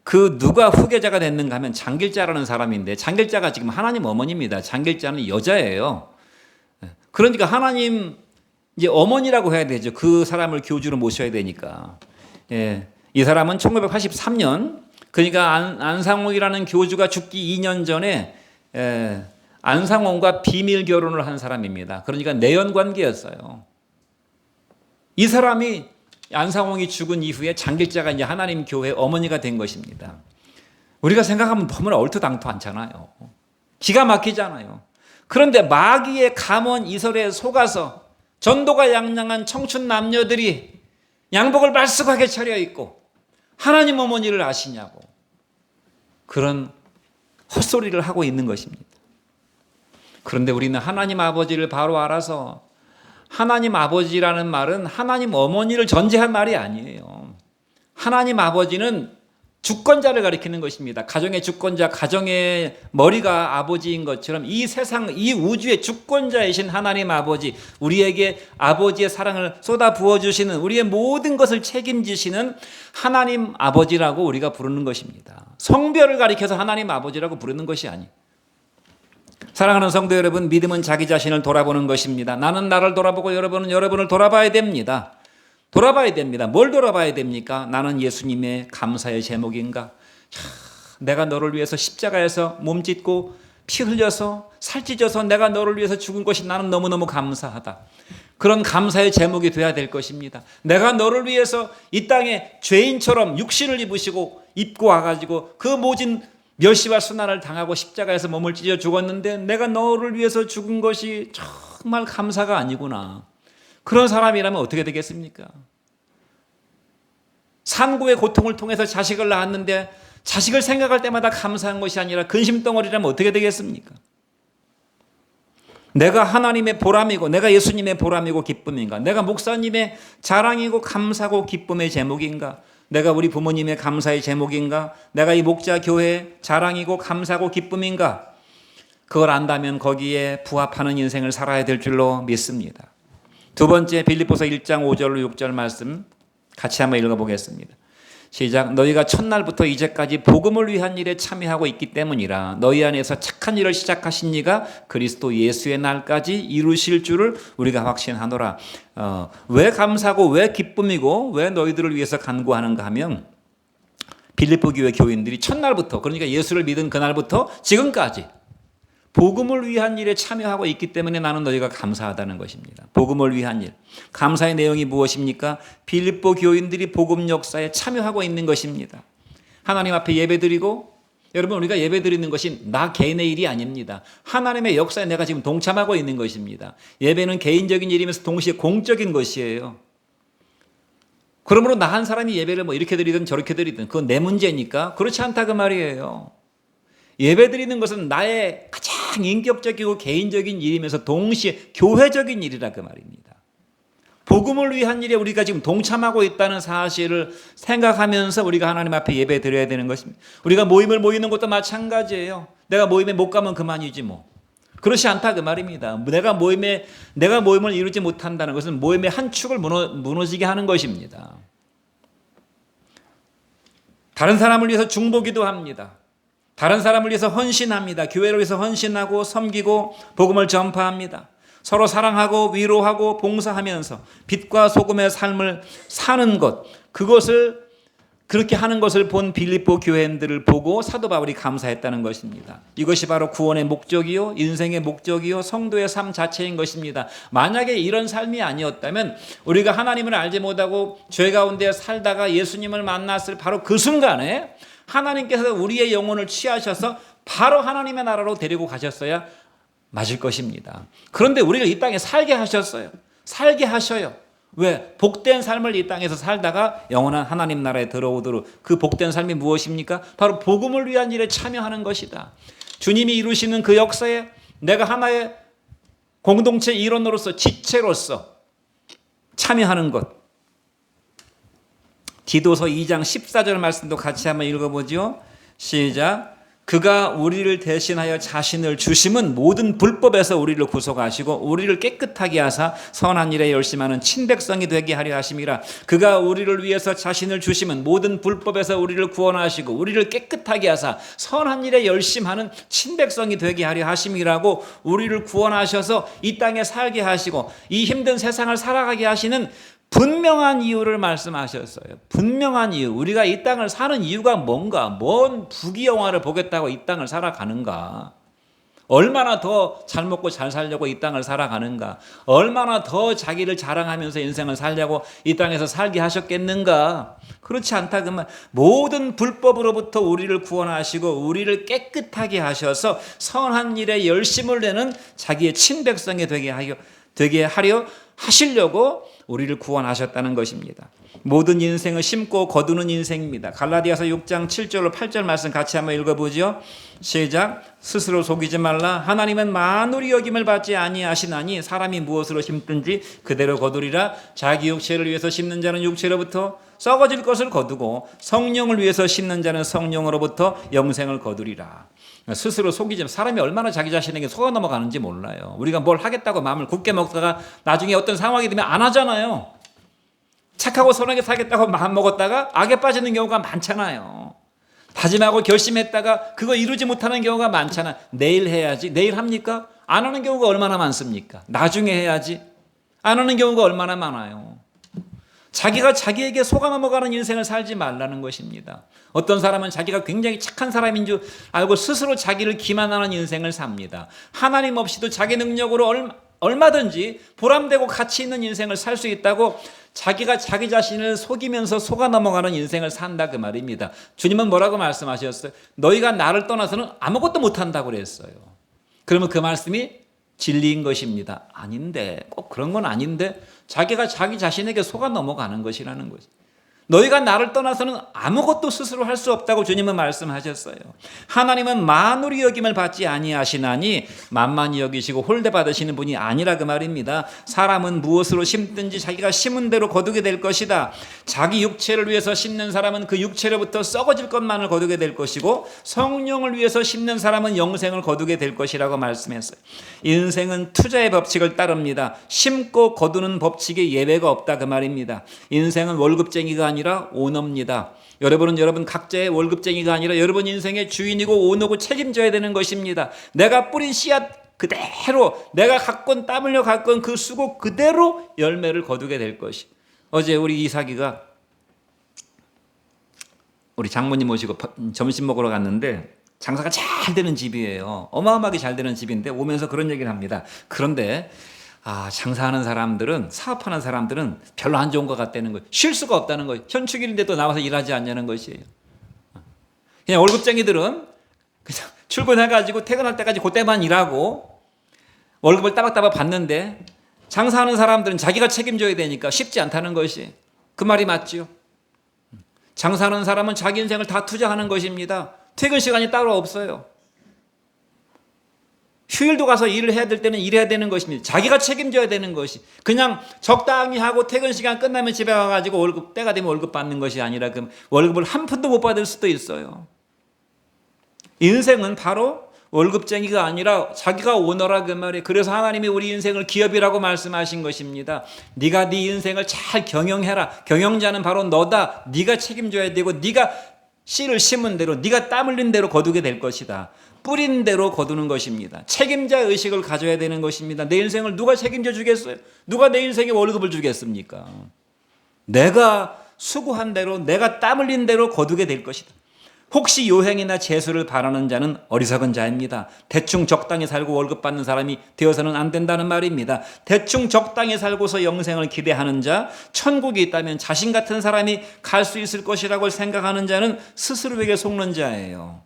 누가 후계자가 됐는가 하면 장길자라는 사람인데 장길자가 지금 하나님 어머니입니다. 장길자는 여자예요. 그러니까 하나님 이제 어머니라고 해야 되죠. 그 사람을 교주로 모셔야 되니까. 이 사람은 1983년 그러니까 안상홍이라는 교주가 죽기 2년 전에 안상홍과 비밀 결혼을 한 사람입니다. 그러니까 내연 관계였어요. 이 사람이 안상홍이 죽은 이후에 장길자가 이제 하나님 교회 어머니가 된 것입니다. 우리가 생각하면 너무나 얼토당토 않잖아요. 기가 막히잖아요. 그런데 마귀의 감언 이설에 속아서 전도가 양양한 청춘 남녀들이 양복을 말쑥하게 차려입고 하나님 어머니를 아시냐고 그런 헛소리를 하고 있는 것입니다. 그런데 우리는 하나님 아버지를 바로 알아서, 하나님 아버지라는 말은 하나님 어머니를 전제한 말이 아니에요. 하나님 아버지는 주권자를 가리키는 것입니다. 가정의 주권자, 가정의 머리가 아버지인 것처럼 이 세상, 이 우주의 주권자이신 하나님 아버지, 우리에게 아버지의 사랑을 쏟아 부어주시는, 우리의 모든 것을 책임지시는 하나님 아버지라고 우리가 부르는 것입니다. 성별을 가리켜서 하나님 아버지라고 부르는 것이 아니에요. 사랑하는 성도 여러분, 믿음은 자기 자신을 돌아보는 것입니다. 나는 나를 돌아보고 여러분은 여러분을 돌아봐야 됩니다. 돌아봐야 됩니다. 뭘 돌아봐야 됩니까? 나는 예수님의 감사의 제목인가? 내가 너를 위해서 십자가에서 몸짓고 피 흘려서 살찌져서 내가 너를 위해서 죽은 것이 나는 너무너무 감사하다. 그런 감사의 제목이 돼야 될 것입니다. 내가 너를 위해서 이 땅에 죄인처럼 육신을 입고 와가지고 그 모진 멸시와 순환을 당하고 십자가에서 몸을 찢어 죽었는데 내가 너를 위해서 죽은 것이 정말 감사가 아니구나. 그런 사람이라면 어떻게 되겠습니까? 산고의 고통을 통해서 자식을 낳았는데 자식을 생각할 때마다 감사한 것이 아니라 근심덩어리라면 어떻게 되겠습니까? 내가 하나님의 보람이고 내가 예수님의 보람이고 기쁨인가? 내가 목사님의 자랑이고 감사고 기쁨의 제목인가? 내가 우리 부모님의 감사의 제목인가? 내가 이 목자 교회의 자랑이고 감사고 기쁨인가? 그걸 안다면 거기에 부합하는 인생을 살아야 될 줄로 믿습니다. 두 번째, 빌립보서 1장 5절로 6절 말씀 같이 한번 읽어보겠습니다. 시작. 너희가 첫날부터 이제까지 복음을 위한 일에 참여하고 있기 때문이라. 너희 안에서 착한 일을 시작하신 이가 그리스도 예수의 날까지 이루실 줄을 우리가 확신하노라. 왜 감사고 왜 기쁨이고 왜 너희들을 위해서 간구하는가 하면 빌립보 교회 교인들이 첫날부터, 그러니까 예수를 믿은 그날부터 지금까지 복음을 위한 일에 참여하고 있기 때문에 나는 너희가 감사하다는 것입니다. 복음을 위한 일. 감사의 내용이 무엇입니까? 빌립보 교인들이 복음 역사에 참여하고 있는 것입니다. 하나님 앞에 예배드리고, 여러분 우리가 예배드리는 것이 나 개인의 일이 아닙니다. 하나님의 역사에 내가 지금 동참하고 있는 것입니다. 예배는 개인적인 일이면서 동시에 공적인 것이에요. 그러므로 나 한 사람이 예배를 뭐 이렇게 드리든 저렇게 드리든 그건 내 문제니까 그렇지 않다 그 말이에요. 예배드리는 것은 나의 가장 인격적이고 개인적인 일이면서 동시에 교회적인 일이라 그 말입니다. 복음을 위한 일에 우리가 지금 동참하고 있다는 사실을 생각하면서 우리가 하나님 앞에 예배드려야 되는 것입니다. 우리가 모임을 모이는 것도 마찬가지예요. 내가 모임에 못 가면 그만이지 뭐. 그렇지 않다 그 말입니다. 내가 모임을 이루지 못한다는 것은 모임의 한 축을 무너지게 하는 것입니다. 다른 사람을 위해서 중보기도 합니다. 다른 사람을 위해서 헌신합니다. 교회를 위해서 헌신하고 섬기고 복음을 전파합니다. 서로 사랑하고 위로하고 봉사하면서 빛과 소금의 삶을 사는 것, 그것을 그렇게 하는 것을 본 빌립보 교회인들을 보고 사도 바울이 감사했다는 것입니다. 이것이 바로 구원의 목적이요, 인생의 목적이요, 성도의 삶 자체인 것입니다. 만약에 이런 삶이 아니었다면 우리가 하나님을 알지 못하고 죄 가운데 살다가 예수님을 만났을 바로 그 순간에 하나님께서 우리의 영혼을 취하셔서 바로 하나님의 나라로 데리고 가셨어야 맞을 것입니다. 그런데 우리를 이 땅에 살게 하셨어요. 살게 하셔요. 왜? 복된 삶을 이 땅에서 살다가 영원한 하나님 나라에 들어오도록. 그 복된 삶이 무엇입니까? 바로 복음을 위한 일에 참여하는 것이다. 주님이 이루시는 그 역사에 내가 하나의 공동체 일원으로서, 지체로서 참여하는 것. 디도서 2장 14절 말씀도 같이 한번 읽어보죠. 시작. 그가 우리를 대신하여 자신을 주심은 모든 불법에서 우리를 구속하시고 우리를 깨끗하게 하사 선한 일에 열심하는 친백성이 되게 하려 하심이라. 그가 우리를 위해서 자신을 주심은 모든 불법에서 우리를 구원하시고 우리를 깨끗하게 하사 선한 일에 열심하는 친백성이 되게 하려 하심이라고. 우리를 구원하셔서 이 땅에 살게 하시고 이 힘든 세상을 살아가게 하시는 분명한 이유를 말씀하셨어요. 분명한 이유. 우리가 이 땅을 사는 이유가 뭔가? 뭔 부귀영화를 보겠다고 이 땅을 살아가는가? 얼마나 더 잘 먹고 잘 살려고 이 땅을 살아가는가? 얼마나 더 자기를 자랑하면서 인생을 살려고 이 땅에서 살게 하셨겠는가? 그렇지 않다 그 말. 모든 불법으로부터 우리를 구원하시고 우리를 깨끗하게 하셔서 선한 일에 열심을 내는 자기의 친백성이 되게 하려 하시려고 우리를 구원하셨다는 것입니다. 모든 인생은 심고 거두는 인생입니다. 갈라디아서 6장 7절로 8절 말씀 같이 한번 읽어보죠. 시작. 스스로 속이지 말라. 하나님은 만물이 여김을 받지 아니하시나니 사람이 무엇으로 심든지 그대로 거두리라. 자기 육체를 위해서 심는 자는 육체로부터 썩어질 것을 거두고 성령을 위해서 심는 자는 성령으로부터 영생을 거두리라. 스스로 속이지, 사람이 얼마나 자기 자신에게 속아 넘어가는지 몰라요. 우리가 뭘 하겠다고 마음을 굳게 먹다가 나중에 어떤 상황이 되면 안 하잖아요. 착하고 선하게 살겠다고 마음 먹었다가 악에 빠지는 경우가 많잖아요. 다짐하고 결심했다가 그거 이루지 못하는 경우가 많잖아요. 내일 해야지. 내일 합니까? 안 하는 경우가 얼마나 많습니까? 나중에 해야지. 안 하는 경우가 얼마나 많아요. 자기가 자기에게 속아 넘어가는 인생을 살지 말라는 것입니다. 어떤 사람은 자기가 굉장히 착한 사람인 줄 알고 스스로 자기를 기만하는 인생을 삽니다. 하나님 없이도 자기 능력으로 얼마든지 보람되고 가치 있는 인생을 살 수 있다고 자기가 자기 자신을 속이면서 속아 넘어가는 인생을 산다 그 말입니다. 주님은 뭐라고 말씀하셨어요? 너희가 나를 떠나서는 아무것도 못한다고 그랬어요. 그러면 그 말씀이 진리인 것입니다. 아닌데, 꼭 그런 건 아닌데 자기가 자기 자신에게 속아 넘어가는 것이라는 거죠. 너희가 나를 떠나서는 아무것도 스스로 할 수 없다고 주님은 말씀하셨어요. 하나님은 만물이 여김을 받지 아니하시나니 만만히 여기시고 홀대 받으시는 분이 아니라 그 말입니다. 사람은 무엇으로 심든지 자기가 심은 대로 거두게 될 것이다. 자기 육체를 위해서 심는 사람은 그 육체로부터 썩어질 것만을 거두게 될 것이고 성령을 위해서 심는 사람은 영생을 거두게 될 것이라고 말씀했어요. 인생은 투자의 법칙을 따릅니다. 심고 거두는 법칙에 예외가 없다 그 말입니다. 인생은 월급쟁이가 아니라 오너입니다. 여러분은 여러분 각자의 월급쟁이가 아니라 여러분 인생의 주인이고 오너고 책임져야 되는 것입니다. 내가 뿌린 씨앗 그대로 내가 가꾼 땀 흘려 가꾼 그 수고 그대로 열매를 거두게 될 것이. 어제 우리 이삭이가 우리 장모님 모시고 점심 먹으러 갔는데 장사가 잘 되는 집이에요. 어마어마하게 잘 되는 집인데 오면서 그런 얘기를 합니다. 그런데 장사하는 사람들은, 사업하는 사람들은 별로 안 좋은 것 같다는 거예요. 쉴 수가 없다는 거예요. 현축일인데도 나와서 일하지 않냐는 것이에요. 그냥 월급쟁이들은 그냥 출근해가지고 퇴근할 때까지 그때만 일하고 월급을 따박따박 받는데 장사하는 사람들은 자기가 책임져야 되니까 쉽지 않다는 것이. 그 말이 맞죠. 장사하는 사람은 자기 인생을 다 투자하는 것입니다. 퇴근 시간이 따로 없어요. 휴일도 가서 일을 해야 될 때는 일해야 되는 것입니다. 자기가 책임져야 되는 것이. 그냥 적당히 하고 퇴근 시간 끝나면 집에 가가지고 월급 때가 되면 월급 받는 것이 아니라 그 월급을 한 푼도 못 받을 수도 있어요. 인생은 바로 월급쟁이가 아니라 자기가 오너라 그 말이에요. 그래서 하나님이 우리 인생을 기업이라고 말씀하신 것입니다. 네가 네 인생을 잘 경영해라. 경영자는 바로 너다. 네가 책임져야 되고 네가 씨를 심은 대로 네가 땀 흘린 대로 거두게 될 것이다. 뿌린 대로 거두는 것입니다. 책임자 의식을 가져야 되는 것입니다. 내 인생을 누가 책임져 주겠어요? 누가 내 인생에 월급을 주겠습니까? 내가 수고한 대로 내가 땀 흘린 대로 거두게 될 것이다. 혹시 요행이나 재수를 바라는 자는 어리석은 자입니다. 대충 적당히 살고 월급 받는 사람이 되어서는 안 된다는 말입니다. 대충 적당히 살고서 영생을 기대하는 자, 천국이 있다면 자신 같은 사람이 갈 수 있을 것이라고 생각하는 자는 스스로에게 속는 자예요.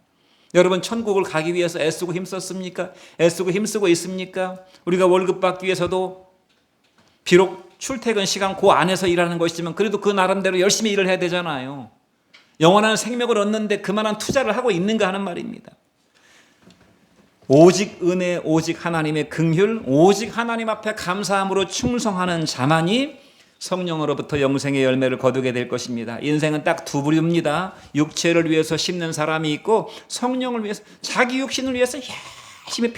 여러분 천국을 가기 위해서 애쓰고 힘썼습니까? 애쓰고 힘쓰고 있습니까? 우리가 월급 받기 위해서도 비록 출퇴근 시간 그 안에서 일하는 것이지만 그래도 그 나름대로 열심히 일을 해야 되잖아요. 영원한 생명을 얻는데 그만한 투자를 하고 있는가 하는 말입니다. 오직 은혜, 오직 하나님의 긍휼, 오직 하나님 앞에 감사함으로 충성하는 자만이 성령으로부터 영생의 열매를 거두게 될 것입니다. 인생은 딱 두 부류입니다. 육체를 위해서 심는 사람이 있고 성령을 위해서 자기 육신을 위해서 열심히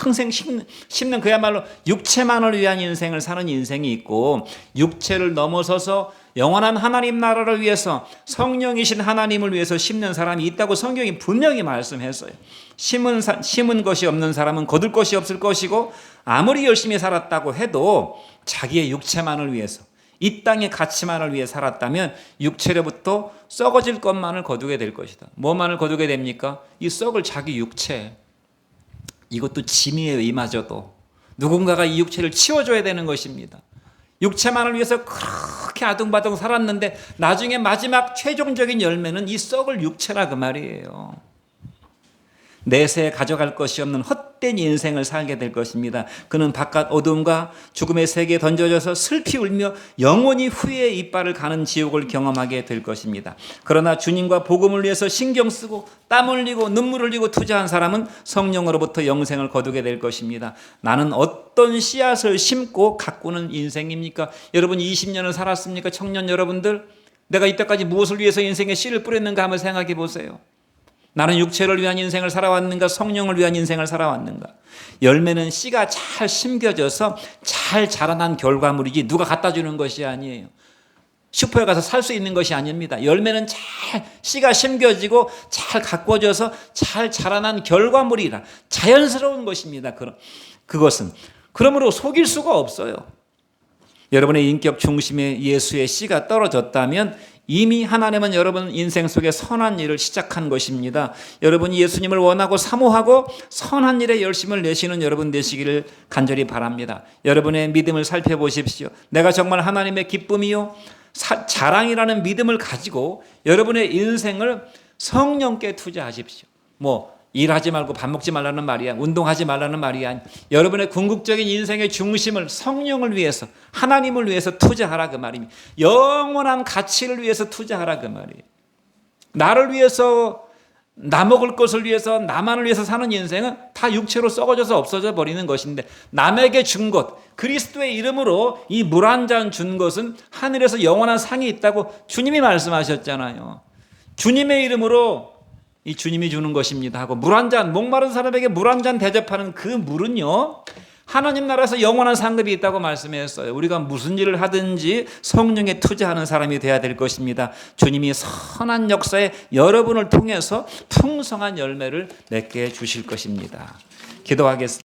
평생 심는 그야말로 육체만을 위한 인생을 사는 인생이 있고 것을 넘어서서 영원한 하나님 나라를 위해서 성령이신 하나님을 위해서 심는 사람이 있다고 성경이 분명히 말씀했어요. 심은 것이 없는 사람은 거둘 것이 없을 것이고 아무리 열심히 살았다고 해도 자기의 육체만을 위해서 이 땅의 가치만을 위해 살았다면 육체로부터 썩어질 것만을 거두게 될 것이다. 뭐만을 거두게 됩니까? 이 썩을 자기 육체. 이것도 짐이에요. 이마저도 누군가가 이 육체를 치워줘야 되는 것입니다. 육체만을 위해서 그렇게 아둥바둥 살았는데 나중에 마지막 최종적인 열매는 이 썩을 육체라 그 말이에요. 내세 가져갈 것이 없는 헛된 인생을 살게 될 것입니다. 그는 바깥 어둠과 죽음의 세계에 던져져서 슬피 울며 영원히 후회의 이빨을 가는 지옥을 경험하게 될 것입니다. 그러나 주님과 복음을 위해서 신경 쓰고 땀 흘리고 눈물 흘리고 투자한 사람은 성령으로부터 영생을 거두게 될 것입니다. 나는 어떤 씨앗을 심고 가꾸는 인생입니까? 여러분 20년을 살았습니까? 청년 여러분들, 내가 이때까지 무엇을 위해서 인생에 씨를 뿌렸는가 한번 생각해 보세요. 나는 육체를 위한 인생을 살아왔는가, 성령을 위한 인생을 살아왔는가? 열매는 씨가 잘 심겨져서 잘 자라난 결과물이지 누가 갖다 주는 것이 아니에요. 슈퍼에 가서 살 수 있는 것이 아닙니다. 열매는 잘 씨가 심겨지고 잘 가꿔져서 잘 자라난 결과물이라 자연스러운 것입니다. 그것은 그러므로 속일 수가 없어요. 여러분의 인격 중심에 예수의 씨가 떨어졌다면 이미 하나님은 여러분 인생 속에 선한 일을 시작한 것입니다. 여러분이 예수님을 원하고 사모하고 선한 일에 열심을 내시는 여러분 되시기를 간절히 바랍니다. 여러분의 믿음을 살펴보십시오. 내가 정말 하나님의 기쁨이요 자랑이라는 믿음을 가지고 여러분의 인생을 성령께 투자하십시오. 일하지 말고 밥 먹지 말라는 말이야. 운동하지 말라는 말이야. 여러분의 궁극적인 인생의 중심을 성령을 위해서, 하나님을 위해서 투자하라 그 말입니다. 영원한 가치를 위해서 투자하라 그 말이에요. 나를 위해서, 나 먹을 것을 위해서, 나만을 위해서 사는 인생은 다 육체로 썩어져서 없어져 버리는 것인데, 남에게 준 것, 그리스도의 이름으로 이 물 한 잔 준 것은 하늘에서 영원한 상이 있다고 주님이 말씀하셨잖아요. 주님의 이름으로 이 주님이 주는 것입니다 하고 물 한 잔, 목마른 사람에게 물 한 잔 대접하는 그 물은요 하나님 나라에서 영원한 상급이 있다고 말씀했어요. 우리가 무슨 일을 하든지 성령에 투자하는 사람이 되어야 될 것입니다. 주님이 선한 역사에 여러분을 통해서 풍성한 열매를 맺게 해주실 것입니다. 기도하겠습니다.